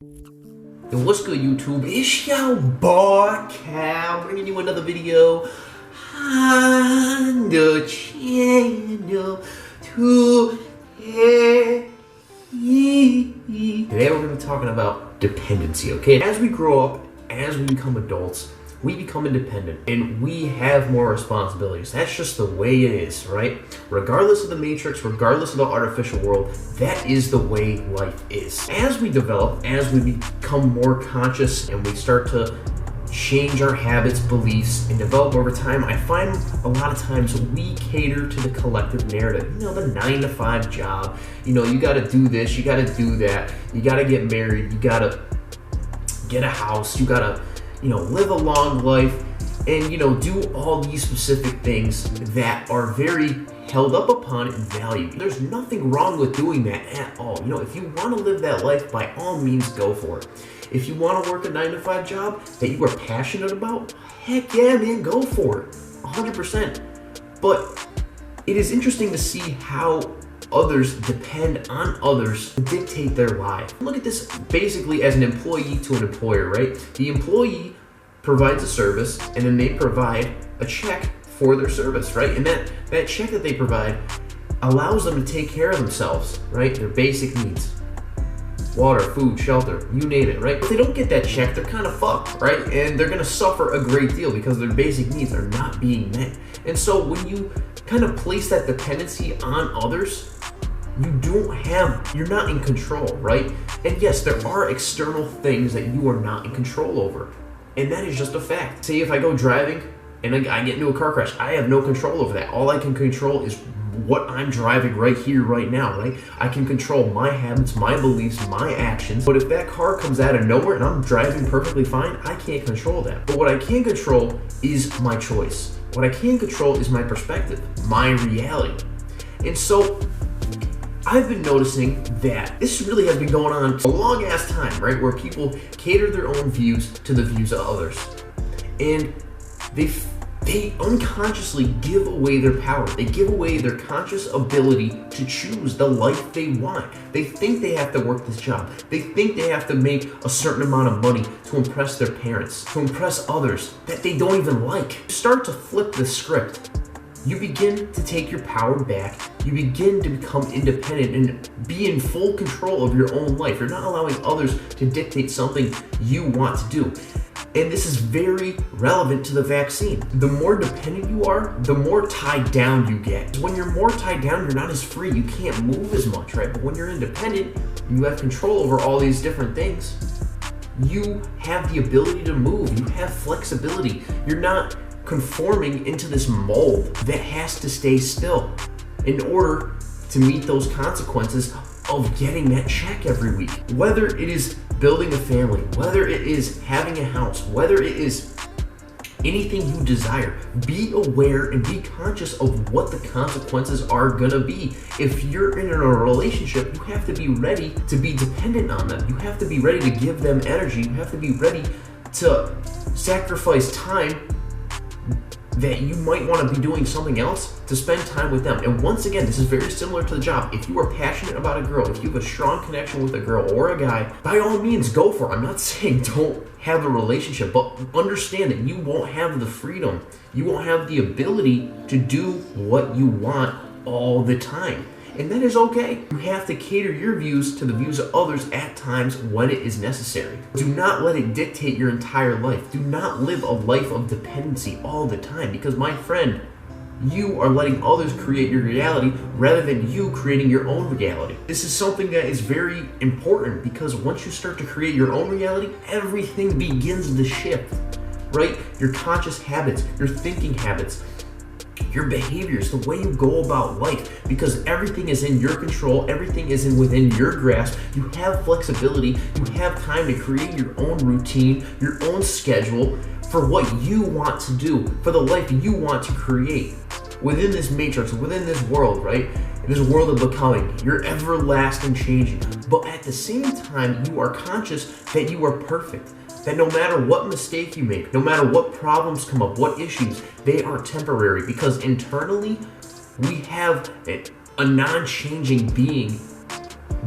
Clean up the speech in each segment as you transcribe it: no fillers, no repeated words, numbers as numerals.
Yo, what's good, YouTube? It's your boy Cal bringing you another video on the channel today. Today we're going to be talking about dependency, okay? As we grow up, as we become adults, we become independent and we have more responsibilities. That's just the way it is, right? Regardless of the matrix, regardless of the artificial world, that is the way life is. As we develop, as we become more conscious and we start to change our habits, beliefs, and develop over time, I find a lot of times we cater to the collective narrative. You know, the 9-to-5 job. You know, you gotta do this, you gotta do that, you gotta get married, you gotta get a house, you gotta, you know, live a long life, and, you know, do all these specific things that are very held up upon and valued. There's nothing wrong with doing that at all. You know, if you want to live that life, by all means, go for it. If you want to work a 9-to-5 job that you are passionate about, heck yeah, man, go for it, 100%. But it is interesting to see how others depend on others to dictate their life. Look at this basically as an employee to an employer, right? The employee provides a service and then they provide a check for their service, right? And that check that they provide allows them to take care of themselves, right? Their basic needs. Water, food, shelter, you name it, right? If they don't get that check, they're kind of fucked, right? And they're gonna suffer a great deal because their basic needs are not being met. And so when you kind of place that dependency on others, you're not in control, right? And yes, there are external things that you are not in control over. And that is just a fact. Say if I go driving and I get into a car crash, I have no control over that. All I can control is what I'm driving right here, right now, right? I can control my habits, my beliefs, my actions. But if that car comes out of nowhere and I'm driving perfectly fine, I can't control that. But what I can control is my choice. What I can control is my perspective, my reality. And so I've been noticing that this really has been going on a long ass time, right? Where people cater their own views to the views of others. And they unconsciously give away their power. They give away their conscious ability to choose the life they want. They think they have to work this job. They think they have to make a certain amount of money to impress their parents, to impress others that they don't even like. Start to flip the script. You begin to take your power back. You begin to become independent and be in full control of your own life. You're not allowing others to dictate something you want to do. And this is very relevant to the vaccine. The more dependent you are, the more tied down you get. When you're more tied down, you're not as free. You can't move as much, right? But when you're independent, you have control over all these different things. You have the ability to move. You have flexibility. You're not conforming into this mold that has to stay still in order to meet those consequences of getting that check every week. Whether it is building a family, whether it is having a house, whether it is anything you desire, be aware and be conscious of what the consequences are gonna be. If you're in a relationship, you have to be ready to be dependent on them. You have to be ready to give them energy. You have to be ready to sacrifice time that you might want to be doing something else to spend time with them. And once again, this is very similar to the job. If you are passionate about a girl, if you have a strong connection with a girl or a guy, by all means, go for it. I'm not saying don't have a relationship, but understand that you won't have the freedom. You won't have the ability to do what you want all the time. And that is okay. You have to cater your views to the views of others at times when it is necessary. Do not let it dictate your entire life. Do not live a life of dependency all the time, because my friend, you are letting others create your reality rather than you creating your own reality. This is something that is very important, because once you start to create your own reality, everything begins to shift, right? Your conscious habits, your thinking habits, your behaviors, the way you go about life, because everything is in your control, everything is within your grasp. You have flexibility, you have time to create your own routine, your own schedule for what you want to do, for the life you want to create within this matrix, within this world, right? In this world of becoming, you're everlasting changing. But at the same time, you are conscious that you are perfect. That no matter what mistake you make, no matter what problems come up, what issues, they are temporary, because internally we have a non-changing being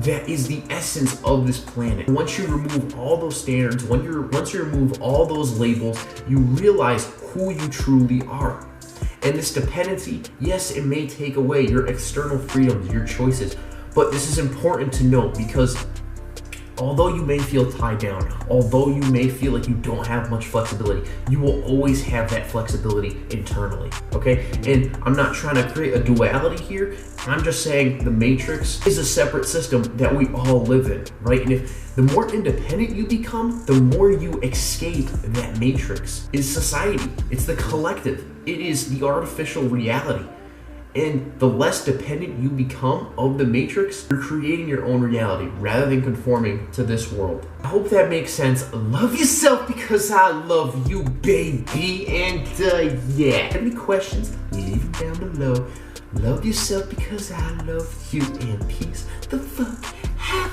that is the essence of this planet. Once you remove all those standards, once you remove all those labels, you realize who you truly are. And this dependency, yes, it may take away your external freedoms, your choices, but this is important to note because although you may feel tied down, although you may feel like you don't have much flexibility, you will always have that flexibility internally, okay? And I'm not trying to create a duality here. I'm just saying the matrix is a separate system that we all live in, right? And if the more independent you become, the more you escape that matrix. It's society, it's the collective, it is the artificial reality. And the less dependent you become of the matrix, you're creating your own reality rather than conforming to this world. I hope that makes sense. Love yourself because I love you, baby. And yeah, have any questions? Leave them down below. Love yourself because I love you, and peace the fuck out.